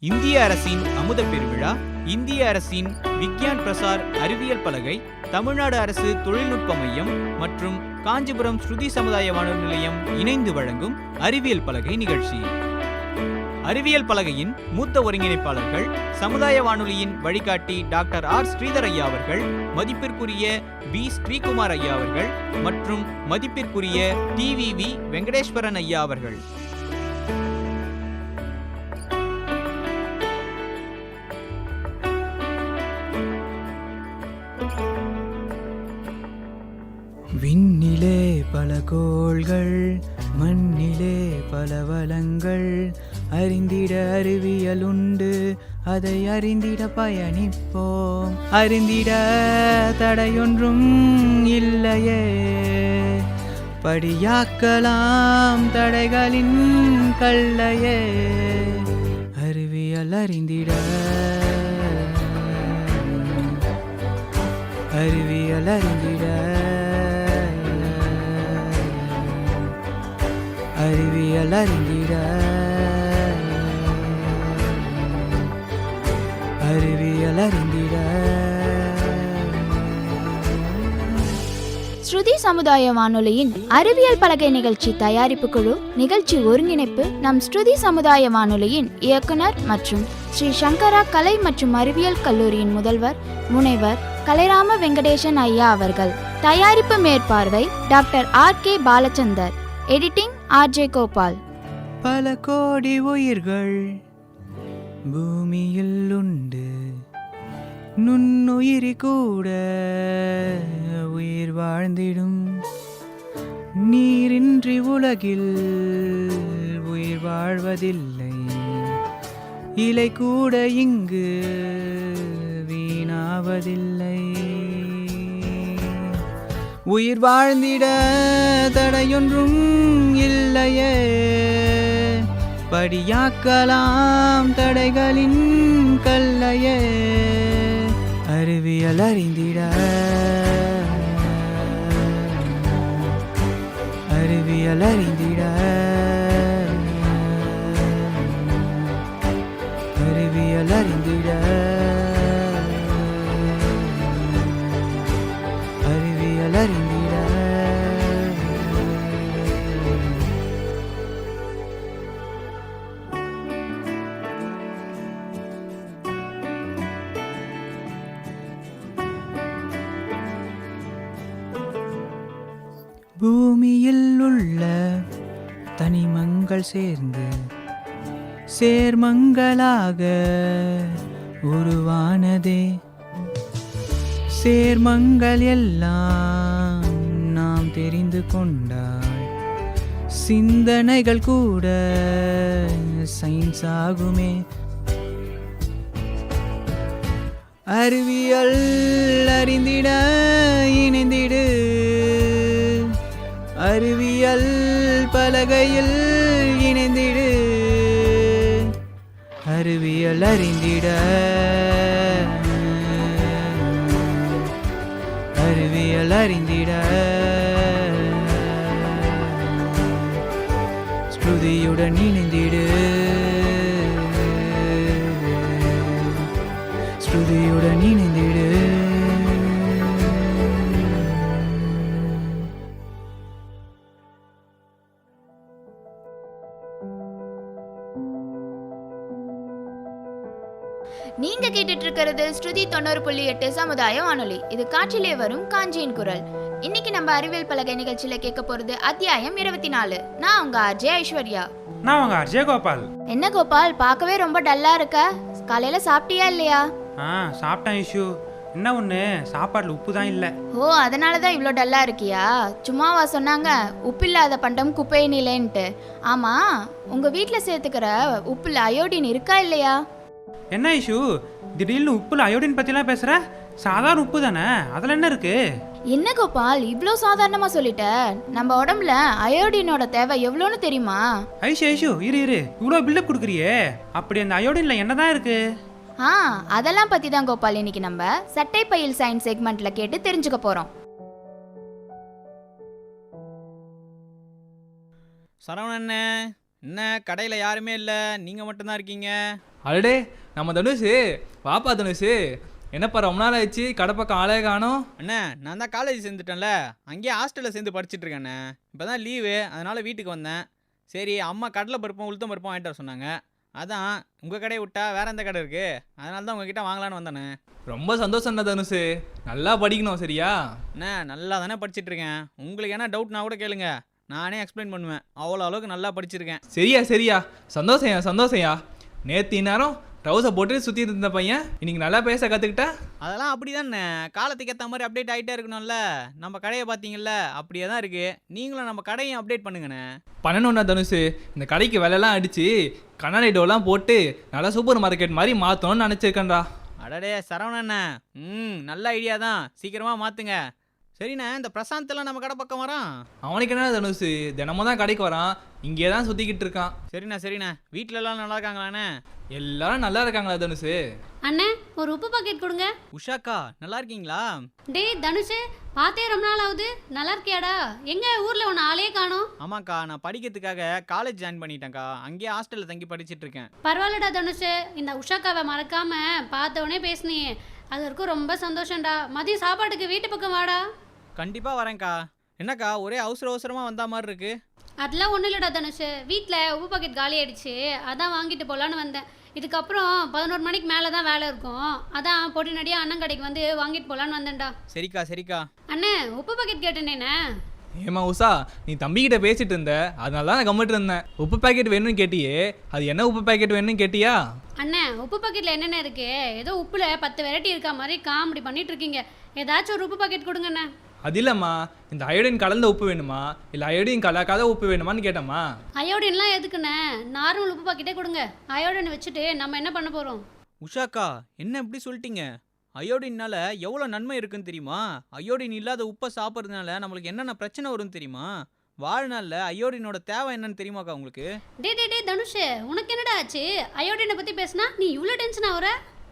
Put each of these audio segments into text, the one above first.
இந்திய அரசின் அமுத பெருவிழா, இந்திய அரசின் விக்யான் பிரசார் அறிவியல் பலகை, தமிழ்நாடு அரசு தொழில்நுட்ப மையம் மற்றும் காஞ்சிபுரம் ஸ்ருதி சமுதாய வானொலி நிலையம் இணைந்து வழங்கும் அறிவியல் பலகை நிகழ்ச்சி. அறிவியல் பலகையின் மூத்த ஒருங்கிணைப்பாளர்கள், சமுதாய வானொலியின் வழிகாட்டி டாக்டர் ஆர் ஸ்ரீதர் ஐயா அவர்கள், மதிப்பிற்குரிய பி ஸ்ரீகுமார் ஐயா அவர்கள் மற்றும் மதிப்பிற்குரிய டிவிவி வெங்கடேஸ்வரன் ஐயா அவர்கள். விண்ணிலே பல கோள்கள், மண்ணிலே பல வளங்கள், அறிந்திட அறிவியல் உண்டு, அதை அறிந்திட பயணிப்போம். அறிந்திட தடையொன்றும் இல்லையே, படியாக்கலாம் தடைகளின் கல்லையே. அறிவியல் அறிந்திட, அறிவியல் அறிந்திட, அறிவியல் அறிந்திட, அறிவியல் அறிந்திட. ஸ்ருதி சமுதாய வானொலியின் அறிவியல் பலகை நிகழ்ச்சி தயாரிப்பு குழு, நிகழ்ச்சி ஒருங்கிணைப்பு நம் ஸ்ருதி சமுதாய வானொலியின் இயக்குனர் மற்றும் ஸ்ரீ சங்கரா கலை மற்றும் அறிவியல் கல்லூரியின் முதல்வர் முனைவர் கலைராம வெங்கடேசன் ஐயா அவர்கள். தயாரிப்பு மேற்பார்வை doctor R K. Balachander. Editing R J. Gopal. பல கோடி உயிர்கள் பூமியில் உண்டு, நுண்ணுயிரி கூட உயிர் வாழ்ந்திடும். நீரின்றி உலகில் உயிர் வாழ்வதில்லை, இலை கூட இங்கு வீணாவதில்லை. உயிர் வாழ்ந்திட தடையொன்றும் இல்லையே, படியாக்கலாம் தடைகளின் கல்லையே. அறிவியல் அறிந்திட, அறிவியல் அறிந்திட, அறிவியல் அறிந்திட, அறிவியல் அறிந்திட. பூமியில் உள்ள தனிமங்கள் சேர்ந்து சேர்மங்களாக உருவானதே. சேர்மங்கள் எல்லாம் நாம் தெரிந்து கொண்டால் சிந்தனைகள் கூட சயின்ஸ் ஆகுமே. அறிவியல் அறிந்திட இணைந்திடு, அறிவியல் பலகையில் இணைந்திடு. அறிவியல் அறிந்திட, அறிவியல் அறிந்திட. ஸ்ருதியுடன் இணைந்திடு, ஸ்ருதியுடன் இணைந்திடு. நீங்க கேட்டுட்டு இருக்கிறது ஸ்ருதி 90.8 சமுதாய வானொலி. இது காற்றிலே வரும் காஞ்சியின் குரல். இன்னைக்கு நம்ம அறிவியல் பலகை நிகழ்ச்சியில கேட்க போறது அத்தியாயம் 24. நான் உங்க ஆர்ஜே ஐஸ்வர்யா. நான் உங்க ஆர்ஜே கோபால். என்ன கோபால், பார்க்கவே ரொம்ப டல்லா இருக்க. காலையில சாப்பிட்டியா இல்லையா? சாப்பிட்டேன் ஐஷு. என்ன ஒண்ணு, சாப்பாடுல உப்பு தான் இல்ல. ஓ, அதனாலதான் இவ்ளோ டல்லா இருக்கியா? சும்மாவா சொன்னாங்க உப்பு இல்லாத பண்டம் குப்பை நிலைன்ட்டு? ஆமா, உங்க வீட்டுல சேர்த்துக்கிற உப்புல அயோடின் இருக்கா இல்லையா? என்ன ஐஷு, திடீர்னு உப்புல அயோடின் பத்திலாம் பேசுற? சாதாரண உப்பு தானே, அதுல என்ன இருக்கு? என்ன கோபால், இவ்ளோ சாதாரணமா சொல்லிட்ட? நம்ம உடம்புல அயோடினோட தேவை எவ்வளோன்னு தெரியுமா? ஐஷு இரு இவ்வளோ பில்டப் கொடுக்குறியே, அப்படி அந்த அயோடின்ல என்னதான் இருக்கு? அதெல்லாம் பத்தி தான் கோபால் இன்னைக்கு நம்ம சட்டை பையில் சயின்ஸ் செக்மெண்ட்ல கேட்டு தெரிஞ்சுக்க போறோம். சரவணண்ணே, என்ன கடையில் யாருமே இல்லை, நீங்கள் மட்டும்தான் இருக்கீங்க? அடடே நம்ம தனுஷு, வாப்பா தனுஷு, என்னப்பா ரொம்ப நாள் ஆயிடுச்சு, கடை பக்கம் ஆளே காணோம். அண்ணே நான் தான் காலேஜ் சேர்ந்துட்டேன்ல, அங்கேயே ஹாஸ்டலில் சேர்ந்து படிச்சுட்டு இருக்கேண்ணே. இப்போ தான் லீவு, அதனால் வீட்டுக்கு வந்தேன். சரி அம்மா கடலை பருப்பும் உளுத்தம் பருப்பும் வாங்கிட்டு வர சொன்னாங்க. அதான் உங்கள் கடையை விட்டா வேற எந்த கடை இருக்குது, அதனால தான் உங்ககிட்ட வாங்கலான்னு வந்தேண்ணே. ரொம்ப சந்தோஷம்டா தனுஷு, நல்லா படிக்கணும் சரியா? அண்ணே நல்லா தானே படிச்சுட்டு இருக்கேன். உங்களுக்கு என்ன டவுட்னா கூட கேளுங்க, நானே எக்ஸ்பிளைன் பண்ணுவேன். அவ்வளோ அளவுக்கு நல்லா படிச்சிருக்கேன். சரியா சரியா, சந்தோஷம்யா சந்தோஷம்யா. நேற்று நேரம் ட்ரௌசர் போட்டு சுற்றிட்டு இருந்த பையன் இன்னைக்கு நல்லா பேச கற்றுக்கிட்டா. அதெல்லாம் அப்படி தானே, காலத்துக்கு ஏற்ற மாதிரி அப்டேட் ஆகிட்டே இருக்கணும்ல. நம்ம கடையை பார்த்தீங்கல்ல, அப்படியே தான் இருக்குது. நீங்களும் நம்ம கடையை அப்டேட் பண்ணுங்கண்ணே. பண்ணணும்னா தனுஷு, இந்த கடைக்கு விலைலாம் அடித்து கண்ணாடி டோர்லாம் போட்டு நல்லா சூப்பர் மார்க்கெட் மாதிரி மாற்றணும்னு நினச்சிருக்கேன்டா. அடடே சரவணண்ணே, நல்ல ஐடியா தான், சீக்கிரமாக மாற்றுங்க. சரிண்ணே, இந்த பிரசாந்த்லாம் நம்ம கடை பக்கம் வரான். அவனுக்கு என்ன தனுஷு, தினமும் தான் கடைக்கு வரான், இங்கே தான் சுற்றிக்கிட்டு இருக்கான். சரிண்ணே, வீட்டிலலாம் நல்லா இருக்காங்களாண்ணே? எல்லாரும் நல்லா இருக்காங்களா தனுஷு? அண்ணே ஒரு உப்பு பாக்கெட் கொடுங்க. உஷாக்கா நல்லா இருக்கீங்களா? டேய் தனுஷு, பார்த்தே ரொம்ப நாள் ஆகுது, நல்லா இருக்கியாடா? எங்க ஊர்ல உன்னை ஆளே காணோம். ஆமாக்கா, நான் படிக்கிறதுக்காக காலேஜ் ஜாயின் பண்ணிட்டேன்க்கா. அங்கேயே ஹாஸ்டலில் தங்கி படிச்சுட்டு இருக்கேன். பரவாயில்லடா தனுஷு, இந்த உஷாக்காவை மறக்காம பார்த்தவொடனே பேசுனியே, அது வரைக்கும் ரொம்ப சந்தோஷம்டா. மதியம் சாப்பாட்டுக்கு வீட்டு பக்கம் வாடா. கண்டிப்பாக வரேன்க்கா. என்னக்கா ஒரே அவசரமாக வந்த மாதிரி இருக்கு? அதெல்லாம் ஒன்றும் இல்லைடா தனுஷு, வீட்டில் உப்பு பாக்கெட் காலி ஆயிடுச்சு, அதான் வாங்கிட்டு போகலான்னு வந்தேன். இதுக்கப்புறம் 11 மணிக்கு மேலே தான் வேலை இருக்கும், அதான் பொட்டி நடியாக அண்ணன் கடைக்கு வந்து வாங்கிட்டு போகலான்னு வந்தேன்டா. சரிக்கா. அண்ணே உப்பு பாக்கெட் கேட்டேனேண்ணே. ஏமா உஷா, நீ தம்பிக்கிட்ட பேசிட்டு இருந்த, அதனால தான் நான் கம்மிட்டு இருந்தேன். உப்பு பேக்கெட் வேணும்னு கேட்டியே, அது என்ன உப்பு பேக்கெட் வேணும்னு கேட்டியா? அண்ணே உப்பு பாக்கெட்டில் என்னென்ன இருக்கு? ஏதோ உப்புல 10 வெரைட்டி இருக்கா மாதிரி காமெடி பண்ணிட்டு இருக்கீங்க. ஏதாச்சும் ஒரு உப்பு பாக்கெட் கொடுங்கண்ணே. அது இல்லைம்மா, இந்த அயோடின் கலந்த உப்பு வேணுமா இல்லை அயோடின் கலக்காத உப்பு வேணுமான்னு கேட்டம்மா. அயோடின்லாம் எதுக்குண்ணே, நார்மல் உப்பு பாக்கெட்டே கொடுங்க. அயோடின் வச்சுட்டு நம்ம என்ன பண்ண போகிறோம்? உஷாக்கா என்ன இப்படி சொல்லிட்டீங்க? அயோடின்னால எவ்வளோ நன்மை இருக்குன்னு தெரியுமா? அயோடின் இல்லாத உப்பை சாப்பிட்றதுனால நம்மளுக்கு என்னென்ன பிரச்சனை வரும்னு தெரியுமா? வாழ்நாளில் அயோடினோட தேவை என்னன்னு தெரியுமாக்கா உங்களுக்கு? டே தனுஷ், உனக்கு என்னடா ஆச்சு? அயோடினை பற்றி பேசினா நீ இவ்வளோ டென்ஷன் ஆகுற?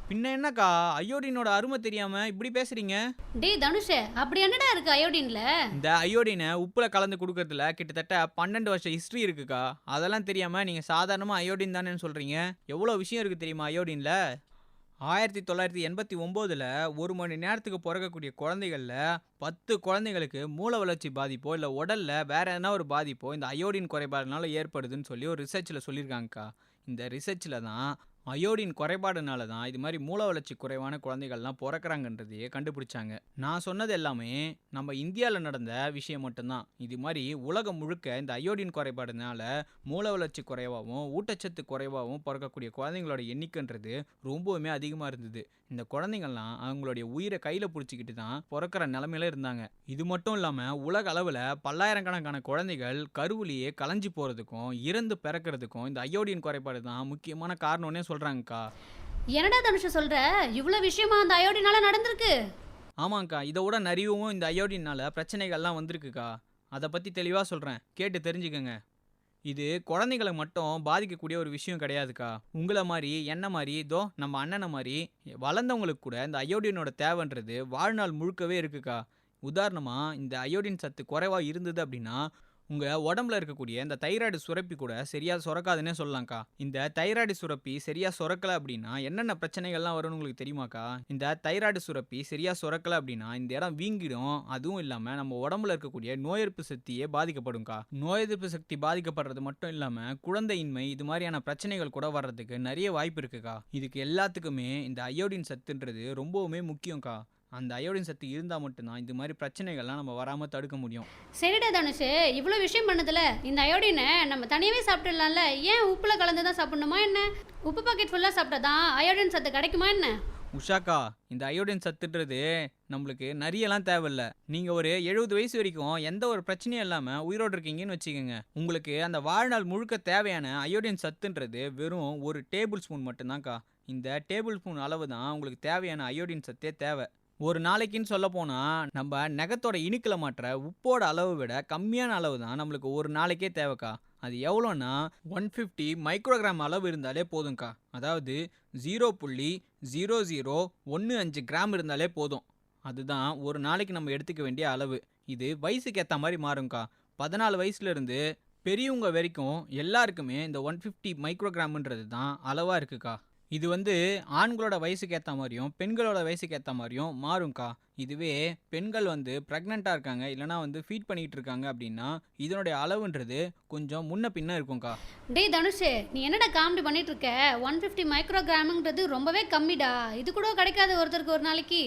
பின்ன என்னக்கா, அயோடினோட அருமை தெரியாமல் இப்படி பேசுகிறீங்க? டே தனுஷ், அப்படி என்னடா இருக்கு அயோடின்ல? இந்த அயோடினை உப்பில் கலந்து கொடுக்கறதுல கிட்டத்தட்ட 12 வருஷம் ஹிஸ்ட்ரி இருக்குக்கா. அதெல்லாம் தெரியாமல் நீங்கள் சாதாரணமாக அயோடின் தானேன்னு சொல்கிறீங்க. எவ்வளோ விஷயம் இருக்குது தெரியுமா அயோடினில்? 1989 1 மணி நேரத்துக்கு பிறக்கக்கூடிய குழந்தைகளில் 10 குழந்தைங்களுக்கு மூளை வளர்ச்சி பாதிப்போ இல்லை உடலில் வேற எதனா ஒரு பாதிப்போ இந்த அயோடின் குறைபாடுனால ஏற்படுதுன்னு சொல்லி ஒரு ரிசர்ச்சில் சொல்லியிருக்காங்கக்கா. இந்த ரிசர்ச்சில் தான் அயோடின் குறைபாடுனால தான் இது மாதிரி மூளை வளர்ச்சி குறைவான குழந்தைகள்லாம் பிறக்கிறாங்கன்றதையே கண்டுபிடிச்சாங்க. நான் சொன்னது எல்லாமே நம்ம இந்தியாவில் நடந்த விஷயம் மட்டும்தான். இது மாதிரி உலகம் முழுக்க இந்த அயோடின் குறைபாடுனால மூளை வளர்ச்சி குறைவாகவும் ஊட்டச்சத்து குறைவாகவும் பிறக்கக்கூடிய குழந்தைங்களோட எண்ணிக்கைன்றது ரொம்பவுமே அதிகமாக இருந்தது. இந்த குழந்தைங்கள்லாம் அவங்களுடைய உயிரை கையில் பிடிச்சிக்கிட்டு தான் பிறக்கிற நிலமையில இருந்தாங்க. இது மட்டும் இல்லாமல் உலக அளவில் பல்லாயிரக்கணக்கான குழந்தைகள் கருவிலேயே கலைஞ்சி போகிறதுக்கும் இறந்து பிறக்கிறதுக்கும் இந்த அயோடின் குறைபாடு தான் முக்கியமான காரணம்னே சொல்கிறாங்கக்கா. என்னடா தனுஷ் சொல்ற? இவ்வளோ விஷயமா அந்த அயோடினால நடந்திருக்கு? ஆமாங்க்கா, இதோட நிறையவும் இந்த அயோடினால பிரச்சனைகள்லாம் வந்திருக்குக்கா. அதை பற்றி தெளிவாக சொல்கிறேன், கேட்டு தெரிஞ்சுக்கங்க. இது குழந்தைகளை மட்டும் பாதிக்கக்கூடிய ஒரு விஷயம் கிடையாதுக்கா. உங்களை மாதிரி என்ன மாதிரி நம்ம அண்ணனை மாதிரி வளர்ந்தவங்களுக்கு கூட இந்த அயோடினோட தேவைன்றது வாழ்நாள் முழுக்கவே இருக்குக்கா. உதாரணமாக இந்த அயோடின் சத்து குறைவாக இருந்தது அப்படின்னா உங்கள் உடம்புல இருக்கக்கூடிய இந்த தைராய்டு சுரப்பி கூட சரியாக சுரக்காதுன்னே சொல்லலாம்க்கா. இந்த தைராய்டு சுரப்பி சரியாக சுரக்கலை அப்படின்னா என்னென்ன பிரச்சனைகள்லாம் வரும்னு உங்களுக்கு தெரியுமாக்கா? இந்த தைராய்டு சுரப்பி சரியாக சுரக்கலை அப்படின்னா இந்த இடம் வீங்கிடும். அதுவும் இல்லாமல் நம்ம உடம்புல இருக்கக்கூடிய நோய் எதிர்ப்பு சக்தியே பாதிக்கப்படும்க்கா. நோய் எதிர்ப்பு சக்தி பாதிக்கப்படுறது மட்டும் இல்லாமல் குழந்தையின்மை இது மாதிரியான பிரச்சனைகள் கூட வர்றதுக்கு நிறைய வாய்ப்பு இருக்குக்கா. இதுக்கு எல்லாத்துக்குமே இந்த அயோடின் சத்துன்றது ரொம்பவுமே முக்கியம்க்கா. அந்த அயோடின் சத்து இருந்தால் மட்டும்தான் இது மாதிரி பிரச்சனைகள்லாம் நம்ம வராமல் தடுக்க முடியும். சரிடா தனுஷ், இவ்வளோ விஷயம் பண்ணதில்ல இந்த அயோடினை நம்ம தனியாகவே சாப்பிட்டுடலாம்ல, ஏன் உப்புல கலந்து தான் சாப்பிடணுமா என்ன? உப்பு பாக்கெட் ஃபுல்லாக சாப்பிட்டாதான் அயோடின் சத்து கிடைக்குமா என்ன? உஷாக்கா, இந்த அயோடின் சத்துன்றது நம்மளுக்கு நிறையலாம் தேவையில்லை. நீங்கள் ஒரு 70 வயசு வரைக்கும் எந்த ஒரு பிரச்சனையும் இல்லாமல் உயிரோடு இருக்கீங்கன்னு வச்சுக்கோங்க. உங்களுக்கு அந்த வாழ்நாள் முழுக்க தேவையான அயோடின் சத்துன்றது வெறும் 1 டேபிள் ஸ்பூன் மட்டும்தான்க்கா. இந்த டேபிள் ஸ்பூன் அளவு தான் உங்களுக்கு தேவையான அயோடின் சத்தே தேவை. ஒரு நாளைக்குன்னு சொல்ல போனால் நம்ம நகத்தோட இனிக்கில் மாற்ற உப்போட அளவை விட கம்மியான அளவு தான் நம்மளுக்கு ஒரு நாளைக்கே தேவைக்கா. அது எவ்வளோன்னா 150 மைக்ரோகிராம் அளவு இருந்தாலே போதும்க்கா. அதாவது 0.0015 கிராம் இருந்தாலே போதும். அதுதான் ஒரு நாளைக்கு நம்ம எடுத்துக்க வேண்டிய அளவு. இது வயசுக்கு ஏற்ற மாதிரி மாறும்க்கா. 14 வயசுலேருந்து பெரியவங்க வரைக்கும் எல்லாருக்குமே இந்த 150 மைக்ரோகிராம்ன்றது தான் அளவாக இருக்குக்கா. இது ஆண்களோட வயசுக்கு ஏற்ற மாதிரியும் பெண்களோட வயசுக்கு ஏற்ற மாதிரியும் மாறும்க்கா. இதுவே பெண்கள் ப்ரெக்னெண்ட்டாக இருக்காங்க இல்லைனா ஃபீட் பண்ணிகிட்டு இருக்காங்க அப்படின்னா இதனுடைய அளவுன்றது கொஞ்சம் முன்ன பின்ன இருக்கும்க்கா. டேய் தனுஷ், நீ என்னடா காமெடி பண்ணிட்டு இருக்க? 150 மைக்ரோகிராமுங்கிறது ரொம்பவே கம்மிடா. இது கூட கிடைக்காது ஒருத்தருக்கு ஒரு நாளைக்கு.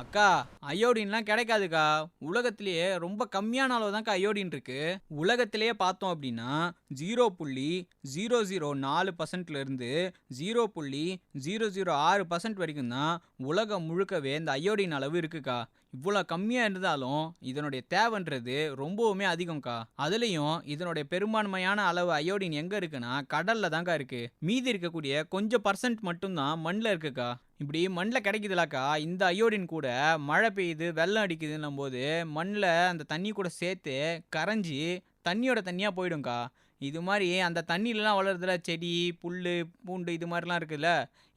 அக்கா, அயோடின்லாம் கிடைக்காதுக்கா. உலகத்திலேயே ரொம்ப கம்மியான அளவு தான்க்கா அயோடின் இருக்கு. உலகத்திலேயே பார்த்தோம் அப்படின்னா 0.004%லேருந்து 0.006% வரைக்கும் தான் உலகம் முழுக்கவே இந்த அயோடின் அளவு இருக்குக்கா. இவ்வளோ கம்மியாக இருந்தாலும் இதனுடைய தேவைன்றது ரொம்பவுமே அதிகம்க்கா. அதுலேயும் இதனுடைய பெரும்பான்மையான அளவு அயோடின் எங்கே இருக்குன்னா கடலில் தான்க்கா இருக்குது. மீதி இருக்கக்கூடிய கொஞ்சம் பர்சன்ட் மட்டும்தான் மண்ணில் இருக்குக்கா. இப்படி மண்ணில் கிடைக்குதுலாக்கா. இந்த அயோடின் கூட மழை பெய்யுது வெள்ளம் அடிக்குதுன்னும் போது மண்ணில் அந்த தண்ணி கூட சேர்த்து கரைஞ்சி தண்ணியோட தண்ணியாக போயிடும்க்கா. இது மாதிரி அந்த தண்ணியிலலாம் வளருதுல செடி புல் பூண்டு இது மாதிரிலாம் இருக்குதுல்ல,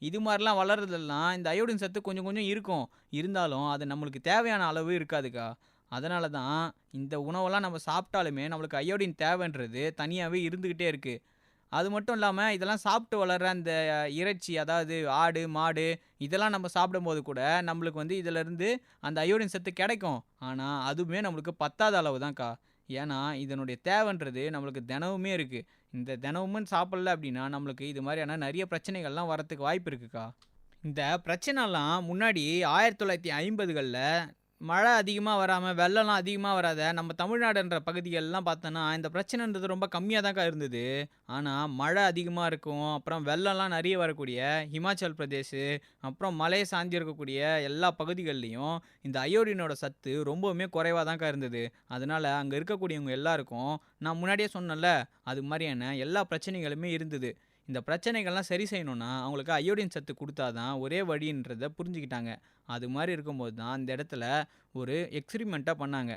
இது மாதிரிலாம் வளர்றதுலாம் இந்த அயோடின் சத்து கொஞ்சம் கொஞ்சம் இருக்கும். இருந்தாலும் அது நம்மளுக்கு தேவையான அளவு இருக்காதுக்கா. அதனால தான் இந்த உணவெல்லாம் நம்ம சாப்பிட்டாலுமே நம்மளுக்கு அயோடின் தேவைன்றது தனியாகவே இருந்துக்கிட்டே இருக்குது. அது மட்டும் இல்லாமல் இதெல்லாம் சாப்பிட்டு வளர்கிற அந்த இறைச்சி, அதாவது ஆடு மாடு இதெல்லாம் நம்ம சாப்பிடும்போது கூட நம்மளுக்கு இதிலேருந்து அந்த அயோடின் சத்து கிடைக்கும். ஆனால் அதுவுமே நம்மளுக்கு பத்தாத அளவு தான்க்கா. ஏன்னா இதனுடைய தேவைன்றது நம்மளுக்கு தினமுமே இருக்குது. இந்த தினமும் சாப்பிடல அப்படின்னா நம்மளுக்கு இது மாதிரியான நிறைய பிரச்சனைகள்லாம் வரத்துக்கு வாய்ப்பு இருக்குக்கா. இந்த பிரச்சனைலாம் முன்னாடி 1950களில் மழை அதிகமாக வராமல் வெள்ளம்லாம் அதிகமாக வராத நம்ம தமிழ்நாடுன்ற பகுதிகளெலாம் பார்த்தோன்னா இந்த பிரச்சனைன்றது ரொம்ப கம்மியாக தான்க்கா இருந்தது. ஆனால் மழை அதிகமாக இருக்கும், அப்புறம் வெள்ளம்லாம் நிறைய வரக்கூடிய ஹிமாச்சல் பிரதேஷ், அப்புறம் மலையை சார்ந்து இருக்கக்கூடிய எல்லா பகுதிகள்லேயும் இந்த அயோடினோட சத்து ரொம்பவுமே குறைவாக தான்க்கா இருந்தது. அதனால் அங்கே இருக்கக்கூடியவங்க எல்லாருக்கும் நான் முன்னாடியே சொன்னேன்ல, அது மாதிரியான எல்லா பிரச்சனைகளுமே இருந்தது. இந்த பிரச்சனைகள்லாம் சரி செய்யணும்னா அவங்களுக்கு அயோடின் சத்து கொடுத்தா தான் ஒரே வழின்றதை புரிஞ்சுக்கிட்டாங்க. அது மாதிரி இருக்கும்போது தான் இந்த இடத்துல ஒரு எக்ஸ்பிரிமெண்ட்டாக பண்ணாங்க.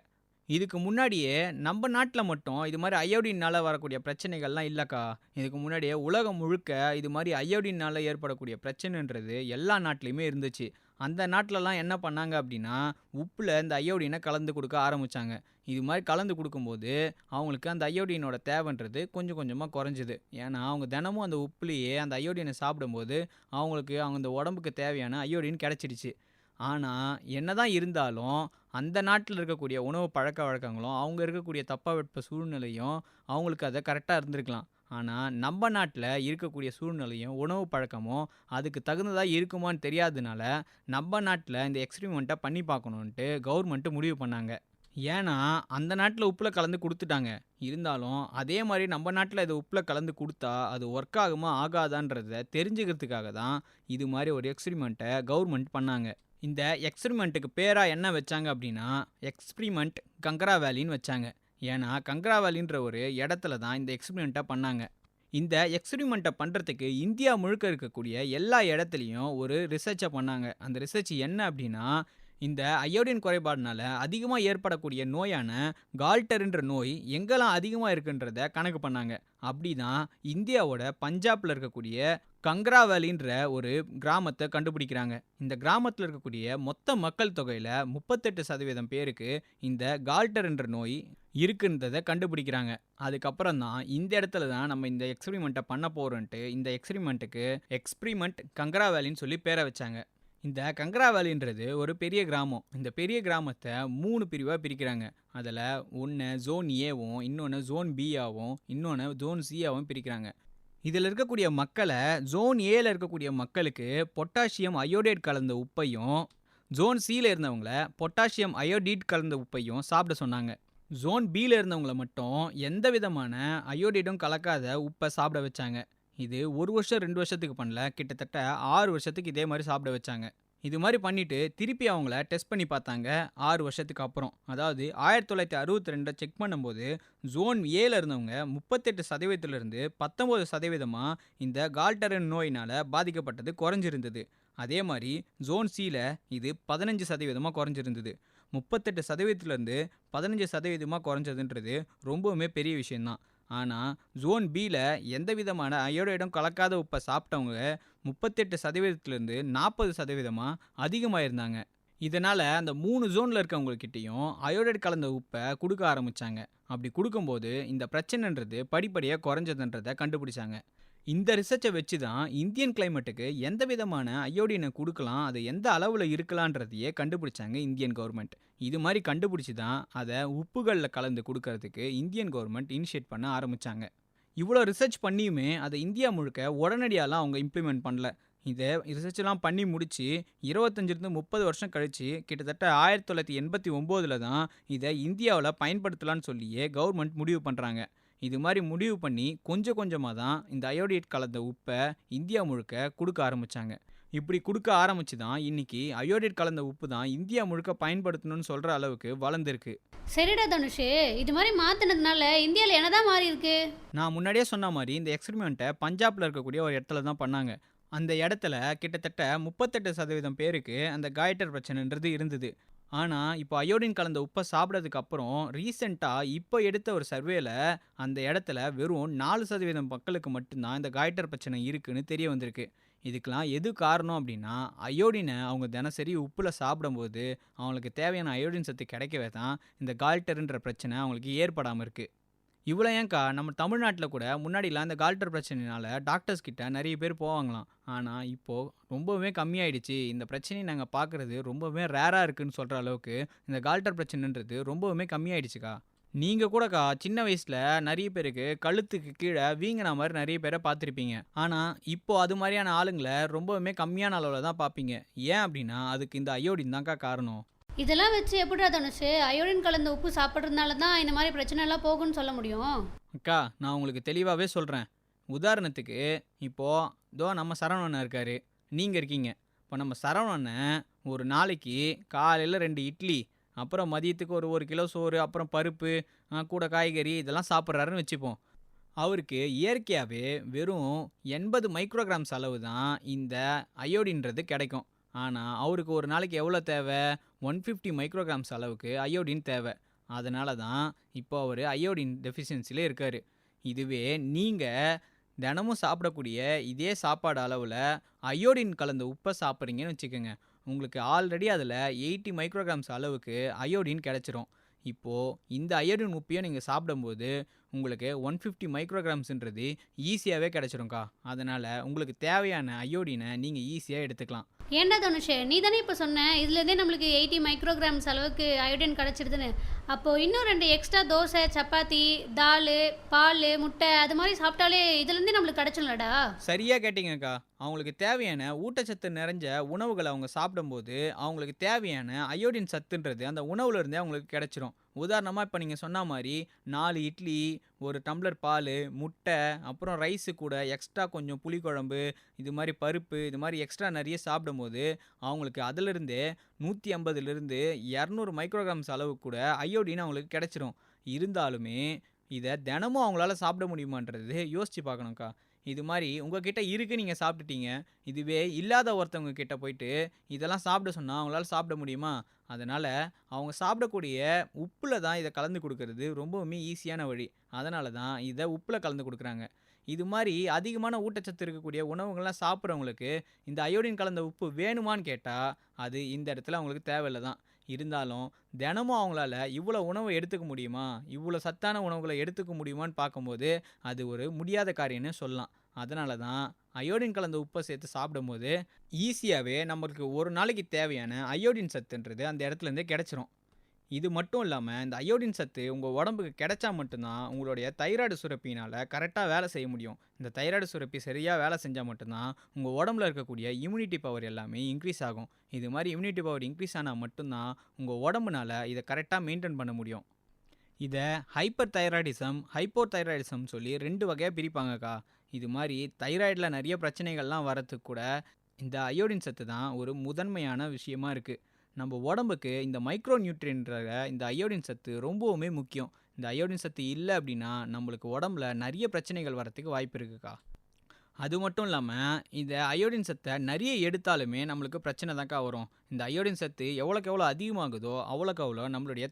இதுக்கு முன்னாடியே நம்ம நாட்டில் மட்டும் இது மாதிரி அயோடினால் வரக்கூடிய பிரச்சனைகள்லாம் இல்லைக்கா. இதுக்கு முன்னாடியே உலகம் முழுக்க இது மாதிரி அயோடினால் ஏற்படக்கூடிய பிரச்சனைன்றது எல்லா நாட்டிலையுமே இருந்துச்சு. அந்த நாட்டிலலாம் என்ன பண்ணாங்க அப்படின்னா உப்பில் இந்த அயோடினை கலந்து கொடுக்க ஆரம்பித்தாங்க. இது மாதிரி கலந்து கொடுக்கும்போது அவங்களுக்கு அந்த அயோடினோட தேவைன்றது கொஞ்சம் கொஞ்சமாக குறைஞ்சிது. ஏன்னா அவங்க தினமும் அந்த உப்புலேயே அந்த அயோடினை சாப்பிடும்போது அவங்களுக்கு அந்த உடம்புக்கு தேவையான அயோடின் கிடச்சிடுச்சு. ஆனால் என்னதான் இருந்தாலும் அந்த நாட்டில் இருக்கக்கூடிய உணவு பழக்க வழக்கங்களும் அவங்க இருக்கக்கூடிய தட்பவெட்ப சூழ்நிலையும் அவங்களுக்கு அதை கரெக்டாக இருந்திருக்கலாம். ஆனால் நம்ம நாட்டில் இருக்கக்கூடிய சூழ்நிலையும் உணவு பழக்கமும் அதுக்கு தகுந்ததாக இருக்குமான்னு தெரியாததுனால நம்ம நாட்டில் இந்த எக்ஸ்பிரிமெண்ட்டை பண்ணி பார்க்கணுன்ட்டு கவர்மெண்ட்டு முடிவு பண்ணாங்க. ஏன்னா அந்த நாட்டில் உப்பில் கலந்து கொடுத்துட்டாங்க. இருந்தாலும் அதே மாதிரி நம்ம நாட்டில் இதை உப்பில் கலந்து கொடுத்தா அது ஒர்க் ஆகுமா ஆகாதான்றதை தெரிஞ்சுக்கிறதுக்காக தான் இது மாதிரி ஒரு எக்ஸ்பிரிமெண்ட்டை கவர்மெண்ட் பண்ணாங்க. இந்த எக்ஸ்பிரிமெண்ட்டுக்கு பேராக என்ன வச்சாங்க அப்படின்னா எக்ஸ்பிரிமெண்ட் கங்கரா வேலின்னு வச்சாங்க. ஏன்னா கங்கரா வேலின்ற ஒரு இடத்துல தான் இந்த எக்ஸ்பிரிமெண்ட்டை பண்ணாங்க. இந்த எக்ஸ்பிரிமெண்ட்டை பண்ணுறதுக்கு இந்தியா முழுக்க இருக்கக்கூடிய எல்லா இடத்துலையும் ஒரு ரிசர்ச்சை பண்ணாங்க. அந்த ரிசர்ச் என்ன அப்படின்னா இந்த அயோடின் குறைபாடுனால அதிகமாக ஏற்படக்கூடிய நோயான கால்டர்ன்ற நோய் எங்கெல்லாம் அதிகமாக இருக்குன்றத கணக்கு பண்ணாங்க. அப்படி தான் இந்தியாவோட பஞ்சாபில் இருக்கக்கூடிய கங்கரா வேலின்ற ஒரு கிராமத்தை கண்டுபிடிக்கிறாங்க. இந்த கிராமத்தில் இருக்கக்கூடிய மொத்த மக்கள் தொகையில் 38% பேருக்கு இந்த கால்டர்ன்ற நோய் இருக்குன்றதை கண்டுபிடிக்கிறாங்க. அதுக்கப்புறம் தான் இந்த இடத்துல தான் நம்ம இந்த எக்ஸ்பிரிமெண்ட்டை பண்ண போகிறோன்ட்டு இந்த எக்ஸ்பிரிமெண்ட்டுக்கு எக்ஸ்பிரிமெண்ட் கங்கரா வேலின்னு சொல்லி பேரை வச்சாங்க. இந்த கங்கரா வேலின்றது ஒரு பெரிய கிராமம். இந்த பெரிய கிராமத்தை 3 பிரிவாக பிரிக்கிறாங்க. அதில் ஒன்று ஜோன் ஏவும், இன்னொன்று ஜோன் பியாவும், இன்னொன்று ஜோன் சியாவும் பிரிக்கிறாங்க. இதில் இருக்கக்கூடிய மக்களை ஜோன் ஏல இருக்கக்கூடிய மக்களுக்கு பொட்டாசியம் அயோடைட் கலந்த உப்பையும், ஜோன் சியில் இருந்தவங்கள பொட்டாசியம் அயோடிட் கலந்த உப்பையும் சாப்பிட சொன்னாங்க. ஜோன் பியில் இருந்தவங்கள மட்டும் எந்த விதமான அயோடைடும் கலக்காத உப்பை சாப்பிட வச்சாங்க. இது 1 வருஷம் 2 வருஷத்துக்கு பண்ணல, கிட்டத்தட்ட 6 வருஷத்துக்கு இதே மாதிரி சாப்பிட வச்சாங்க. இது மாதிரி பண்ணிவிட்டு திருப்பி அவங்கள டெஸ்ட் பண்ணி பார்த்தாங்க 6 வருஷத்துக்கு அப்புறம். அதாவது 1962 செக் பண்ணும்போது ஜோன் ஏல இருந்தவங்க 38%லேருந்து 19% இந்த கால்டரன் நோயினால் பாதிக்கப்பட்டது குறைஞ்சிருந்தது. அதே மாதிரி ஜோன் சியில் இது 15% குறைஞ்சிருந்தது. 38%லேருந்து 15% குறைஞ்சதுன்றது ரொம்பவுமே பெரிய விஷயந்தான். ஆனால் ஜோன் பியில் எந்த விதமான அயோடைடும் கலக்காத உப்பை சாப்பிட்டவங்க 38%லேருந்து 40% அதிகமாக இருந்தாங்க. இதனால் அந்த 3 ஜோனில் இருக்கவங்கக்கிட்டையும் அயோடைட் கலந்த உப்பை கொடுக்க ஆரம்பித்தாங்க. அப்படி கொடுக்கும்போது இந்த பிரச்சனைன்றது படிப்படியாக குறைஞ்சதுன்றதை கண்டுபிடிச்சாங்க. இந்த ரிசர்ச்சை வச்சு தான் இந்தியன் கிளைமேட்டுக்கு எந்த விதமான அயோடினை கொடுக்கலாம், அது எந்த அளவில் இருக்கலான்றதையே கண்டுபிடிச்சாங்க இந்தியன் கவர்மெண்ட். இது மாதிரி கண்டுபிடிச்சி தான் அதை உப்புகளில் கலந்து கொடுக்கறதுக்கு இந்தியன் கவர்மெண்ட் இனிஷியேட் பண்ண ஆரம்பித்தாங்க. இவ்வளோ ரிசர்ச் பண்ணியுமே அதை இந்தியா முழுக்க உடனடியாலாம் அவங்க இம்ப்ளிமெண்ட் பண்ணல. இதை ரிசர்ச்லாம் பண்ணி முடித்து 25-30 வருஷம் கழித்து கிட்டத்தட்ட 1989 தான் இதை இந்தியாவில் பயன்படுத்தலான்னு சொல்லியே கவர்மெண்ட் முடிவு பண்ணுறாங்க. இது மாதிரி முடிவு பண்ணி கொஞ்சம் கொஞ்சமாக தான் இந்த அயோடைட் கலந்த உப்பை இந்தியா முழுக்க கொடுக்க ஆரம்பித்தாங்க. இப்படி கொடுக்க ஆரம்பித்து தான் இன்றைக்கி அயோடைட் கலந்த உப்பு தான் இந்தியா முழுக்க பயன்படுத்தணும்னு சொல்கிற அளவுக்கு வளர்ந்துருக்கு. சரிடா தனுஷ், இது மாதிரி மாற்றினதுனால இந்தியாவில் என்னதான் மாறி இருக்கு? நான் முன்னாடியே சொன்ன மாதிரி இந்த எக்ஸ்பெரிமெண்ட்டை பஞ்சாபில் இருக்கக்கூடிய ஒரு இடத்துல தான் பண்ணாங்க. அந்த இடத்துல கிட்டத்தட்ட 38% பேருக்கு அந்த காய்டர் பிரச்சனைன்றது இருந்தது. ஆனால் இப்போ அயோடின் கலந்த உப்பை சாப்பிட்றதுக்கு அப்புறம் ரீசெண்டாக இப்போ எடுத்த ஒரு சர்வேல அந்த இடத்துல வெறும் 4% மக்களுக்கு மட்டும்தான் இந்த காய்டர் பிரச்சனை இருக்குன்னு தெரிய வந்திருக்கு. இதுக்கெலாம் எது காரணம் அப்படின்னா, அயோடினை அவங்க தினசரி உப்பில் சாப்பிடும்போது அவங்களுக்கு தேவையான அயோடின் சத்து கிடைக்கவே தான் இந்த காய்டர்ன்ற பிரச்சனை அவங்களுக்கு ஏற்படாமல் இருக்குது. இவ்வளோ ஏன்க்கா நம்ம தமிழ்நாட்டில் கூட முன்னாடிலாம் இந்த கால்டர் பிரச்சனைனால டாக்டர்ஸ் கிட்ட நிறைய பேர் போவாங்களாம். ஆனால் இப்போது ரொம்பவுமே கம்மியாயிடுச்சு. இந்த பிரச்சனையை நாங்கள் பார்க்குறது ரொம்பவுமே ரேராக இருக்குதுன்னு சொல்கிற அளவுக்கு இந்த கால்டர் பிரச்சனைன்றது ரொம்பவுமே கம்மியாயிடுச்சுக்கா. நீங்கள் கூடக்கா சின்ன வயசில் நிறைய பேருக்கு கழுத்துக்கு கீழே வீங்கின மாதிரி நிறைய பேரை பார்த்துருப்பீங்க. ஆனால் இப்போது அது மாதிரியான ஆளுங்களை ரொம்பவுமே கம்மியான அளவில் தான் பார்ப்பீங்க. ஏன் அப்படின்னா அதுக்கு இந்த அயோடின் தான்க்கா காரணம். இதெல்லாம் வச்சு எப்படிடா தனுஷ் அயோடின் கலந்த உப்பு சாப்பிட்றதுனால தான் இந்த மாதிரி பிரச்சனை எல்லாம் போகும்னு சொல்ல முடியும்? அக்கா, நான் உங்களுக்கு தெளிவாகவே சொல்கிறேன். உதாரணத்துக்கு இப்போது நம்ம சரவணன் இருக்கார், நீங்கள் இருக்கீங்க. இப்போ நம்ம சரவணனை ஒரு நாளைக்கு காலையில் 2 இட்லி, அப்புறம் மதியத்துக்கு ஒரு 1 கிலோ சோறு, அப்புறம் பருப்பு, கூட காய்கறி இதெல்லாம் சாப்பிட்றாருன்னு வச்சுப்போம். அவருக்கு இயற்கையாகவே வெறும் 80 மைக்ரோகிராம்ஸ் அளவு தான் இந்த அயோடின்றது கிடைக்கும். ஆனால் அவருக்கு ஒரு நாளைக்கு எவ்வளோ தேவை? 150 மைக்ரோகிராம்ஸ் அளவுக்கு அயோடின் தேவை. அதனால தான் இப்போ அவர் அயோடின் டெஃபிஷியன்சிலே இருக்கார். இதுவே நீங்கள் தினமும் சாப்பிடக்கூடிய இதே சாப்பாடு அளவில் அயோடின் கலந்த உப்பை சாப்பிட்றீங்கன்னு வச்சுக்கோங்க, உங்களுக்கு ஆல்ரெடி அதில் 80 மைக்ரோகிராம்ஸ் அளவுக்கு அயோடின் கிடச்சிரும். இப்போது இந்த அயோடின் உப்பையும் நீங்கள் சாப்பிடும்போது உங்களுக்கு 150 மைக்ரோகிராம்ஸ்ன்றது ஈஸியாகவே கிடச்சிரும்க்கா. அதனால் உங்களுக்கு தேவையான அயோடினை நீங்கள் ஈஸியாக எடுத்துக்கலாம். ஏண்டா தனுஷ், நீ தானே இப்போ சொன்ன இதுலேருந்தே நம்மளுக்கு 80 மைக்ரோகிராம்ஸ் அளவுக்கு அயோடின் கிடச்சிடுதுன்னு. அப்போது இன்னும் 2 எக்ஸ்ட்ரா தோசை, சப்பாத்தி, தால், பால், முட்டை அது மாதிரி சாப்பிட்டாலே இதுலேருந்தே நம்மளுக்கு கிடச்சிடலடா. சரியாக கேட்டிங்கக்கா. அவங்களுக்கு தேவையான ஊட்டச்சத்து நிறைஞ்ச உணவுகளை அவங்க சாப்பிடும்போது அவங்களுக்கு தேவையான அயோடின் சத்துன்றது அந்த உணவுலேருந்தே அவங்களுக்கு கிடச்சிரும். உதாரணமாக இப்போ நீங்கள் சொன்ன மாதிரி 4 இட்லி, 1 டம்ளர் பால், முட்டை, அப்புறம் ரைஸு கூட எக்ஸ்ட்ரா கொஞ்சம் புளிக்குழம்பு, இது மாதிரி பருப்பு, இது மாதிரி எக்ஸ்ட்ரா நிறைய சாப்பிடும்போது அவங்களுக்கு அதிலிருந்தே 150லேருந்து 200 மைக்ரோகிராம்ஸ் அளவு கூட அயோடின் அவங்களுக்கு கிடச்சிரும். இருந்தாலுமே இதை தினமும் அவங்களால சாப்பிட முடியுமான்றது யோசித்து பார்க்கணும்க்கா. இது மாதிரி உங்ககிட்ட இருக்குது, நீங்கள் சாப்பிட்டுட்டீங்க. இதுவே இல்லாத ஒருத்தவங்க கிட்ட போயிட்டு இதெல்லாம் சாப்பிட சொன்னால் அவங்களால சாப்பிட முடியுமா? அதனால் அவங்க சாப்பிடக்கூடிய உப்பில் தான் இதை கலந்து கொடுக்கறது ரொம்பவுமே ஈஸியான வழி. அதனால தான் இதை உப்பில் கலந்து கொடுக்குறாங்க. இது மாதிரி அதிகமான ஊட்டச்சத்து இருக்கக்கூடிய உணவுகள்லாம் சாப்பிட்றவங்களுக்கு இந்த அயோடின் கலந்த உப்பு வேணுமான்னு கேட்டால் அது இந்த இடத்துல அவங்களுக்கு தேவையில்லை தான். இருந்தாலும் தினமும் அவங்களால இவ்வளோ உணவை எடுத்துக்க முடியுமா, இவ்வளோ சத்தான உணவுகளை எடுத்துக்க முடியுமான்னு பார்க்கும்போது அது ஒரு முடியாத காரியம்னு சொல்லலாம். அதனால தான் அயோடின் கலந்த உப்பை சேர்த்து சாப்பிடும்போது ஈஸியாகவே நம்மளுக்கு ஒரு நாளைக்கு தேவையான அயோடின் சத்துன்றது அந்த இடத்துலேருந்தே கிடச்சிரும். இது மட்டும் இல்லாமல் இந்த அயோடின் சத்து உங்கள் உடம்புக்கு கிடைச்சா மட்டும்தான் உங்களுடைய தைராய்டு சுரப்பினால் கரெக்டாக வேலை செய்ய முடியும். இந்த தைராய்டு சுரப்பி சரியாக வேலை செஞ்சால் மட்டும்தான் உங்கள் உடம்புல இருக்கக்கூடிய இம்யூனிட்டி பவர் எல்லாமே இன்க்ரீஸ் ஆகும். இது மாதிரி இம்யூனிட்டி பவர் இன்க்ரீஸ் ஆனால் மட்டும்தான் உங்கள் உடம்புனால இதை கரெக்டாக மெயின்டைன் பண்ண முடியும். இதை ஹைப்பர் தைராய்டிசம், ஹைப்போர் தைராய்டிசம் சொல்லி 2 வகையாக பிரிப்பாங்கக்கா. இது மாதிரி தைராய்டில் நிறைய பிரச்சனைகள்லாம் வரத்துக்கு கூட இந்த அயோடின் சத்து தான் ஒரு முதன்மையான விஷயமா இருக்குது. நம்ம உடம்புக்கு இந்த மைக்ரோ நியூட்ரியன்ற இந்த அயோடின் சத்து ரொம்பவுமே முக்கியம். இந்த அயோடின் சத்து இல்லை அப்படின்னா நம்மளுக்கு உடம்புல நிறைய பிரச்சனைகள் வரத்துக்கு வாய்ப்பு இருக்குக்கா. அது மட்டும் இல்லாமல் இந்த அயோடின் சத்தை நிறைய எடுத்தாலுமே நம்மளுக்கு பிரச்சனை தான்க்கா வரும். இந்த அயோடின் சத்து எவ்வளோக்கு எவ்வளோ அதிகமாகுதோ அவ்வளோக்கு அவ்வளோ நம்மளுடைய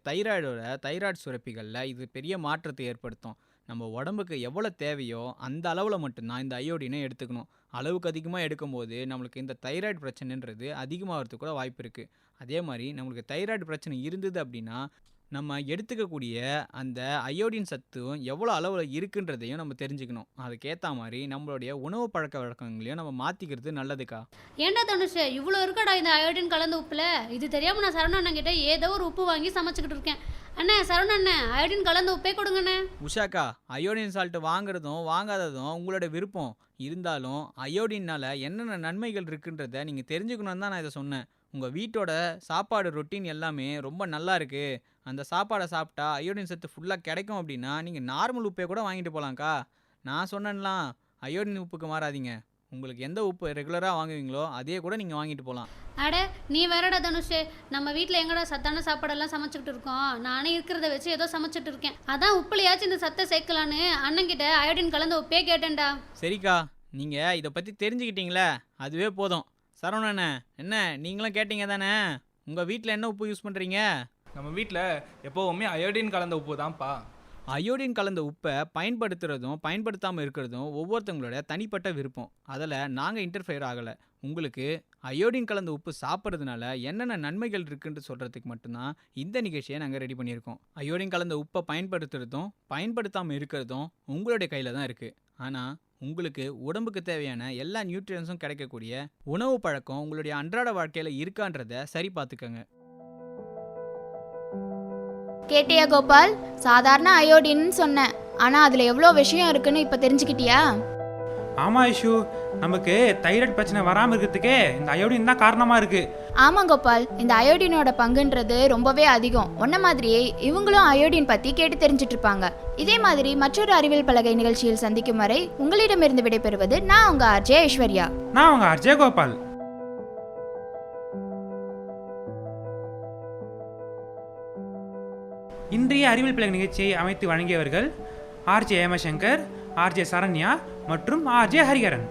தைராய்டு சுரப்பிகளில் இது பெரிய மாற்றத்தை ஏற்படுத்தும். நம்ம உடம்புக்கு எவ்வளோ தேவையோ அந்த அளவில் மட்டும்தான் இந்த அயோடினை எடுத்துக்கணும். அளவுக்கு அதிகமாக எடுக்கும்போது நம்மளுக்கு இந்த தைராய்டு பிரச்சனைன்றது அதிகமாகிறதுக்கு கூட வாய்ப்பு இருக்குது. அதே மாதிரி நம்மளுக்கு தைராய்டு பிரச்சனை இருந்தது அப்படின்னா நம்ம எடுத்துக்கக்கூடிய அந்த அயோடின் சத்தும் எவ்வளோ அளவில் இருக்குன்றதையும் நம்ம தெரிஞ்சுக்கணும். அதுக்கேற்ற மாதிரி நம்மளுடைய உணவு பழக்க வழக்கங்களையும் நம்ம மாற்றிக்கிறது நல்லதுக்கா. ஏன்டா தனுஷ் இவ்வளோ இருக்கடா இந்த அயோடின் கலந்த உப்பில்? இது தெரியாமல் நான் சரவண அண்ணன் கிட்ட ஏதோ ஒரு உப்பு வாங்கி சமைச்சிக்கிட்டு இருக்கேன். அண்ணே சரவண அண்ணன், அயோடின் கலந்த உப்பே கொடுங்கண்ணே. உஷாக்கா, அயோடின் சால்ட் வாங்குறதும் வாங்காததும் உங்களோட விருப்பம். இருந்தாலும் அயோடினால் என்னென்ன நன்மைகள் இருக்குன்றதை நீங்கள் தெரிஞ்சுக்கணுன்னு தான் நான் இதை சொன்னேன். உங்கள் வீட்டோட சாப்பாடு ரொட்டீன் எல்லாமே ரொம்ப நல்லா இருக்குது, அந்த சாப்பாடை சாப்பிட்டா அயோடின் சத்து ஃபுல்லாக கிடைக்கும் அப்படின்னா நீங்கள் நார்மல் உப்பே கூட வாங்கிட்டு போகலாங்க்கா. நான் சொன்னேன்லாம், அயோடின் உப்புக்கு மாறாதீங்க. உங்களுக்கு எந்த உப்பு ரெகுலராக வாங்குவீங்களோ அதே கூட நீங்கள் வாங்கிட்டு போகலாம். அட நீ வேறடா தனுஷ், நம்ம வீட்டில் எங்கடா சத்தான சாப்பாடெல்லாம் சமைச்சிக்கிட்டு இருக்கோம். நானே இருக்கிறத வச்சு ஏதோ சமைச்சிட்டு இருக்கேன். அதான் உப்புலையாச்சும் இந்த சத்தை சேர்க்கலான்னு அண்ணன்கிட்ட அயோடின் கலந்த உப்பே கேட்டேன்டா. சரிக்கா, நீங்கள் இதை பற்றி தெரிஞ்சுக்கிட்டீங்களே அதுவே போதும். சரவணண்ணே, என்ன நீங்களும் கேட்டீங்க தானே, உங்கள் வீட்டில் என்ன உப்பு யூஸ் பண்ணுறீங்க? நம்ம வீட்டில் எப்போவுமே அயோடின் கலந்த உப்பு தான்ப்பா. அயோடின் கலந்த உப்பை பயன்படுத்துகிறதும் பயன்படுத்தாமல் இருக்கிறதும் ஒவ்வொருத்தவங்களோட தனிப்பட்ட விருப்பம். அதில் நாங்கள் இன்டர்ஃபியர் ஆகலை. உங்களுக்கு அயோடின் கலந்த உப்பு சாப்பிட்றதுனால என்னென்ன நன்மைகள் இருக்குன்னு சொல்கிறதுக்கு மட்டும்தான் இந்த நிகழ்ச்சியை நாங்கள் ரெடி பண்ணியிருக்கோம். அயோடின் கலந்த உப்பை பயன்படுத்துகிறதும் பயன்படுத்தாமல் இருக்கிறதும் உங்களுடைய கையில் தான் இருக்குது. ஆனால் உங்களுக்கு உடம்புக்கு தேவையான எல்லா நியூட்ரியன்ஸும் கிடைக்கக்கூடிய உணவு பழக்கம் உங்களுடைய அன்றாட வாழ்க்கையில் இருக்கான்றதை சரி பார்த்துக்கங்க. கேட்டியா கோபால்? சாதாரண அயோடின்னு சொன்னேன், ஆனால் அதில் எவ்வளோ விஷயம் இருக்குன்னு இப்போ தெரிஞ்சுக்கிட்டியா? ஆமாம் ஐஷு, நமக்கு தைராய்டு பிரச்சனை வராமல் இருக்கிறதுக்கே இந்த அயோடின் தான் காரணமாக இருக்குது. ஆமாம் கோபால், இந்த அயோடினோட பங்குன்றது ரொம்பவே அதிகம். ஒன்ன மாதிரியே இவங்களும் அயோடின் பற்றி கேட்டு தெரிஞ்சிட்டு இருப்பாங்க. இதே மாதிரி மற்றொரு அறிவியல் பலகை நிகழ்ச்சியில் சந்திக்கும் வரை உங்களிடமிருந்து விடைபெறுவது நான் உங்கள் ஆர்ஜே ஐஸ்வர்யா. நான் உங்கள் ஆர்ஜே கோபால். இன்றைய அறிவியல் பலகை நிகழ்ச்சியை அமைத்து வழங்கியவர்கள் ஆர்ஜே ஹேமசங்கர், ஆர்ஜே சரண்யா மற்றும் ஆர்ஜே ஹரிகரன்.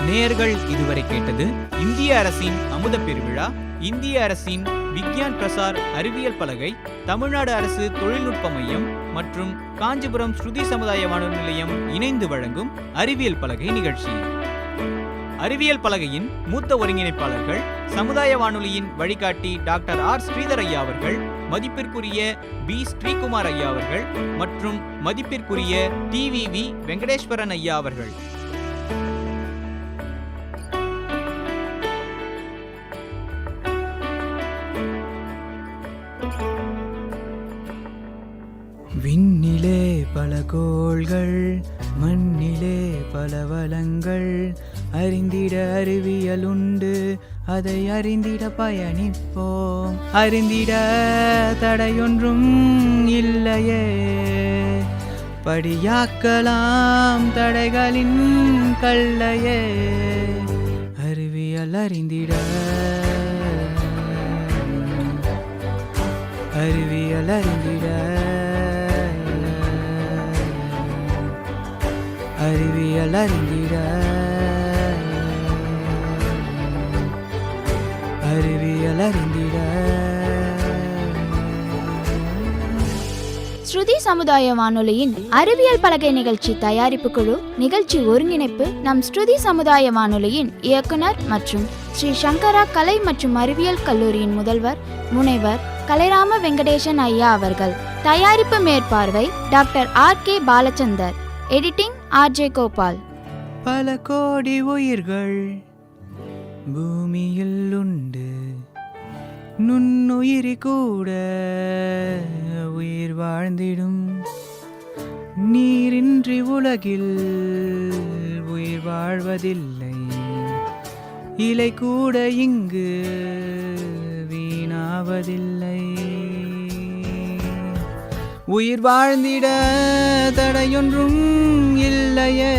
நேயர்கள் இதுவரை கேட்டது இந்திய அரசின் அமுத பெருவிழா, இந்திய அரசின் விக்யான் பிரசார் அறிவியல் பலகை, தமிழ்நாடு அரசு தொழில்நுட்ப மையம் மற்றும் காஞ்சிபுரம் ஸ்ருதி சமுதாய வானொலி நிலையம் இணைந்து வழங்கும் அறிவியல் பலகை நிகழ்ச்சி. அறிவியல் பலகையின் மூத்த ஒருங்கிணைப்பாளர்கள், சமுதாய வானொலியின் வழிகாட்டி டாக்டர் ஆர் ஸ்ரீதர் ஐயா அவர்கள், மதிப்பிற்குரிய பி ஸ்ரீகுமார் ஐயா அவர்கள் மற்றும் மதிப்பிற்குரிய டிவிவி வெங்கடேஸ்வரன் ஐயா அவர்கள். விண்ணிலே பல கோள்கள், மண்ணிலே பல வளங்கள், அறிந்திட அறிவியல் உண்டு, அதை அறிந்திட பயணிப்போம். அறிந்திட தடையொன்றும் இல்லையே, படியாக்கலாம் தடைகளின் கல்லையே. அறிவியல் அறிந்திட, அறிவியல் அறிந்திட, அறிவியல் அறிந்திட, அறிவியல் அறிந்திட. ஸ்ருதி சமுதாய வானொலியின் அறிவியல் பலகை நிகழ்ச்சி தயாரிப்பு குழு, நிகழ்ச்சி ஒருங்கிணைப்பு நம் ஸ்ருதி சமுதாய வானொலியின் இயக்குனர் மற்றும் ஸ்ரீ சங்கரா கலை மற்றும் அறிவியல் கல்லூரியின் முதல்வர் முனைவர் கலைராம வெங்கடேசன் ஐயா அவர்கள். தயாரிப்பு மேற்பார்வை doctor R K. Balachander. Editing R J Gopal. பல கோடி உயிர்கள் பூமியில் உண்டு, நுண்ணுயிரி கூட உயிர் வாழ்ந்திடும். நீரின்றி உலகில் உயிர் வாழ்வதில்லை, இலை கூட இங்கு வீணாவதில்லை. உயிர் வாழ்ந்திட தடையொன்றும் இல்லையே,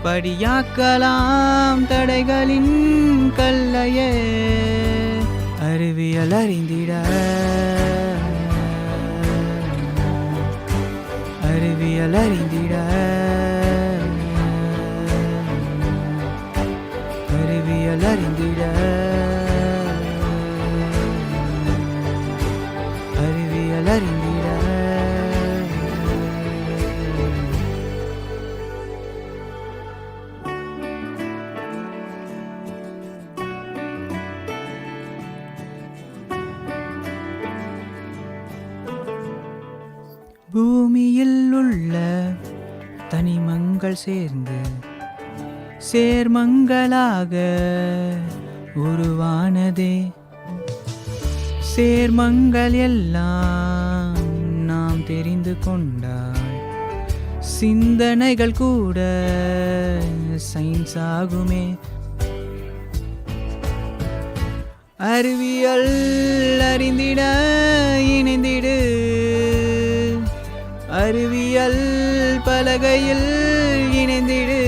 படியாக்கலாம் தடைகளின் கல்லையே. அறிவியல் அறிந்திட, அறிவியல் அறிந்திட, அறிவியல் அறிந்திட, அறிவியல் அறிந்திட. பூமியில் உள்ள தனிமங்கள் சேர்ந்து சேர்மங்களாக உருவானதே. சேர்மங்கள் எல்லாம் நாம் தெரிந்து கொண்டால் சிந்தனைகள் கூட சயின்ஸ் ஆகுமே. அறிவியல் அறிந்திட இணைந்திடு, அறிவியல் பலகையில் இணைந்திடு.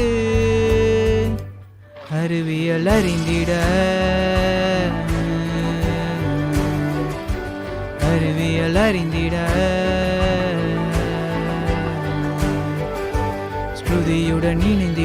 அறிவியல் அறிந்திட, அறிவியல் அறிந்திட. ஸ்ருதியுடன் இணைந்திட.